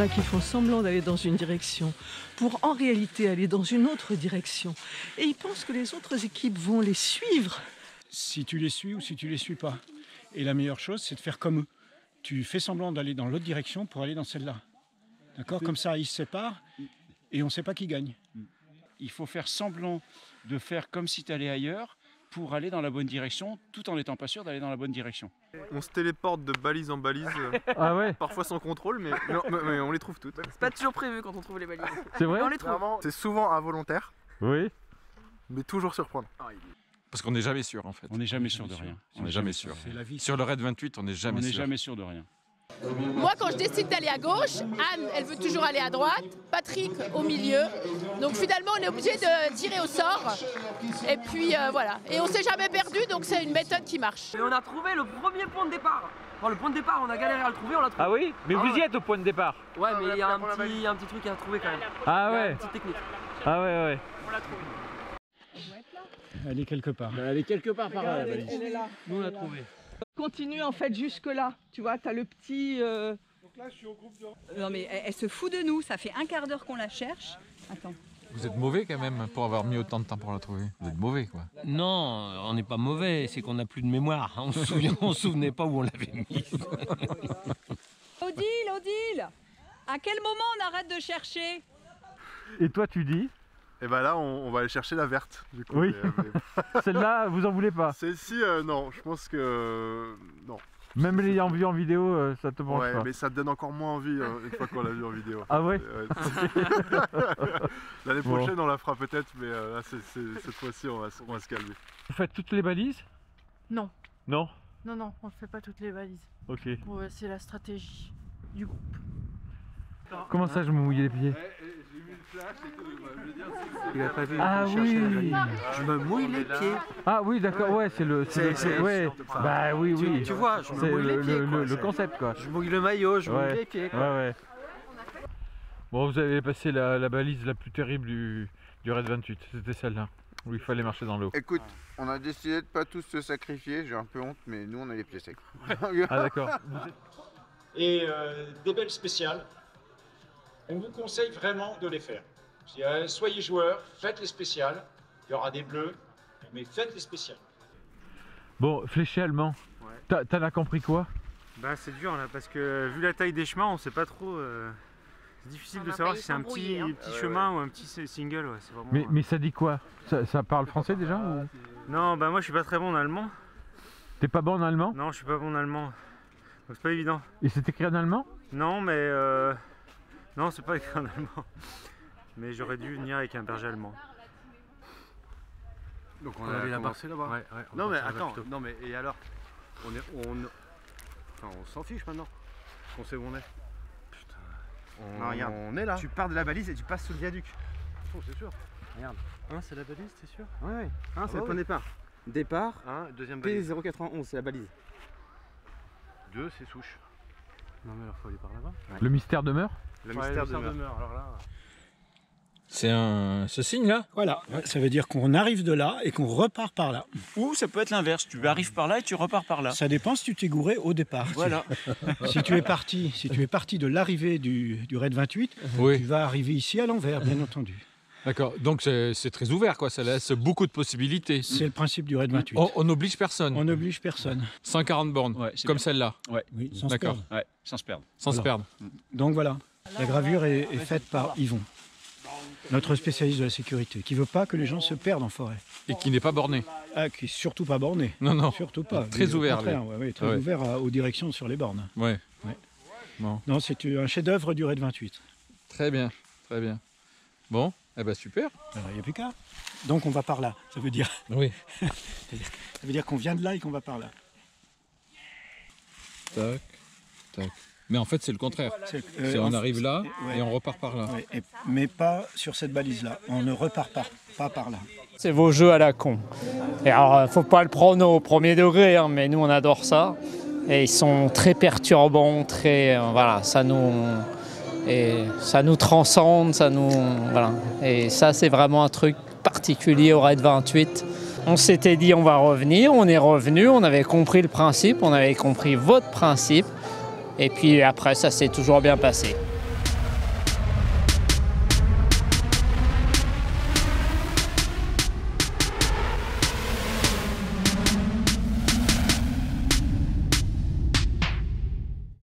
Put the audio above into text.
a qui font semblant d'aller dans une direction pour en réalité aller dans une autre direction. Et ils pensent que les autres équipes vont les suivre. Si tu les suis ou si tu les suis pas. Et la meilleure chose, c'est de faire comme eux. Tu fais semblant d'aller dans l'autre direction pour aller dans celle-là. D'accord ? Comme ça, ils se séparent et on ne sait pas qui gagne. Il faut faire semblant de faire comme si tu allais ailleurs pour aller dans la bonne direction, tout en n'étant pas sûr d'aller dans la bonne direction. On se téléporte de balise en balise, Ah ouais? parfois sans contrôle, mais on les trouve toutes. C'est pas toujours prévu quand on trouve les balises. C'est vrai? On les trouve. C'est souvent involontaire, Oui. mais toujours surprendre. Parce qu'on n'est jamais sûr en fait. On n'est jamais sûr de rien. On n'est jamais sûr. C'est la vie. Sur le raid 28, on n'est On jamais n'est sûr. jamais sûr de rien. Moi, quand je décide d'aller à gauche, Anne, elle veut toujours aller à droite, Patrick au milieu. Donc finalement, on est obligé de tirer au sort. Et puis voilà. Et on s'est jamais perdu, donc c'est une méthode qui marche. Et on a trouvé le premier point de départ. Enfin, le point de départ, on a galéré à le trouver, on l'a trouvé. Ah oui? Mais vous y êtes au point de départ? Ouais, mais il y a un petit truc à trouver quand même. Ah Il y a ouais? une petite technique. Ah ouais, ouais. On l'a trouvé. Elle est quelque part. Elle est quelque part par là, la valise. Elle est là. Nous, on l'a trouvée. Continue en fait jusque là. Tu vois, tu as le petit... Non mais elle se fout de nous, ça fait un quart d'heure qu'on la cherche. Attends. Vous êtes mauvais quand même pour avoir mis autant de temps pour la trouver. Vous êtes mauvais quoi. Non, on n'est pas mauvais, c'est qu'on n'a plus de mémoire. On se souvenait pas où on l'avait mise. Odile, à quel moment on arrête de chercher? Et toi, tu dis? Et bah là, on va aller chercher la verte. Du coup, Oui. Celle-là, vous en voulez pas? Celle-ci, non, je pense que non. Même l'ayant vu en vidéo, ça te branche Ouais, pas? mais ça te donne encore moins envie une fois qu'on l'a vu en vidéo. Ah ouais? L'année Bon. prochaine, on la fera peut-être, mais là, cette fois-ci, on va se calmer. Vous faites toutes les balises? Non. Non? Non, on ne fait pas toutes les valises. Ok. Ouais, c'est la stratégie du groupe. Comment ça, je me mouillais les pieds? J'ai vu le flash et tout, je veux dire, Il a pas vu. Ah oui! Je me mouille les pieds. Ah oui, d'accord, ouais, c'est le... Ouais, bah oui, oui. Tu vois, je me C'est mouille les pieds. le concept, quoi. Je mouille le maillot, je Ouais. mouille les pieds. Ouais, ouais. Bon, vous avez passé la balise la plus terrible du raid 28, c'était celle-là, où il fallait marcher dans l'eau. Écoute, on a décidé de pas tous se sacrifier, j'ai un peu honte, mais nous on a les pieds secs. Ah d'accord. Et des belles spéciales, on vous conseille vraiment de les faire. Soyez joueurs, faites les spéciales, il y aura des bleus, mais faites les spéciales. Bon, fléché allemand, t'en as compris quoi? Bah c'est dur là, parce que vu la taille des chemins, on sait pas trop... C'est difficile de savoir si c'est un petit chemin ou un petit single. Ouais, vraiment, mais ça dit quoi? Ça parle français déjà ou... Non, bah moi je suis pas très bon en allemand. T'es pas bon en allemand? Non, je suis pas bon en allemand. Donc c'est pas évident. Et c'est écrit en allemand? Non, mais... Non, c'est pas écrit en allemand. Mais j'aurais dû venir avec un berger allemand. Donc on a commencé là-bas. Ouais, Non mais attends, non mais et alors on s'en fiche maintenant. On sait où on est. Putain. Non, regarde. On est là. Tu pars de la balise et tu passes sous le viaduc. Oh, c'est sûr. Regarde. C'est la balise, t'es sûr? Ouais. Ah, C'est le point de départ. Départ, Deuxième balise. P091, c'est la balise. 2, c'est souche. Non mais alors faut aller par là-bas. Le mystère demeure? Le mystère demeure. Alors là... C'est ce signe-là? Voilà, ça veut dire qu'on arrive de là et qu'on repart par là. Ou ça peut être l'inverse, tu arrives par là et tu repars par là. Ça dépend si tu t'es gouré au départ. Voilà. Si tu es parti de l'arrivée du raid 28, Oui. tu vas arriver ici à l'envers, bien entendu. D'accord, donc c'est très ouvert quoi, ça laisse beaucoup de possibilités. C'est le principe du raid 28. On n'oblige personne. On n'oblige personne. 140 bornes, Ouais, c'est comme bien. celle-là. Oui, sans se D'accord. perdre. Ouais, sans se perdre. Sans se perdre. Donc voilà, la gravure est faite par Yvon, notre spécialiste de la sécurité, qui ne veut pas que les gens se perdent en forêt. Et qui n'est pas borné. Ah, qui n'est surtout pas borné. Non, non. Surtout pas. Très Au ouvert, contraire, lui. ouais, très Ouais. ouvert aux directions sur les bornes. Ouais. Ouais. Bon. Non, c'est un chef-d'œuvre du raid 28. Très bien, très bien. Bon, eh ben super. Alors, il n'y a plus qu'à. Donc on va par là, ça veut dire. Oui. Ça veut dire qu'on vient de là et qu'on va par là. Tac, tac. Mais en fait, c'est le contraire. On arrive là et on repart par là. Ouais, mais pas sur cette balise-là. On ne repart pas par là. C'est vos jeux à la con. Et alors, faut pas le prendre au premier degré, hein, mais nous on adore ça. Et ils sont très perturbants, très voilà, ça nous transcende, voilà. Et ça c'est vraiment un truc particulier au raid 28. On s'était dit on va revenir, on est revenu, on avait compris le principe, on avait compris votre principe. Et puis après ça s'est toujours bien passé.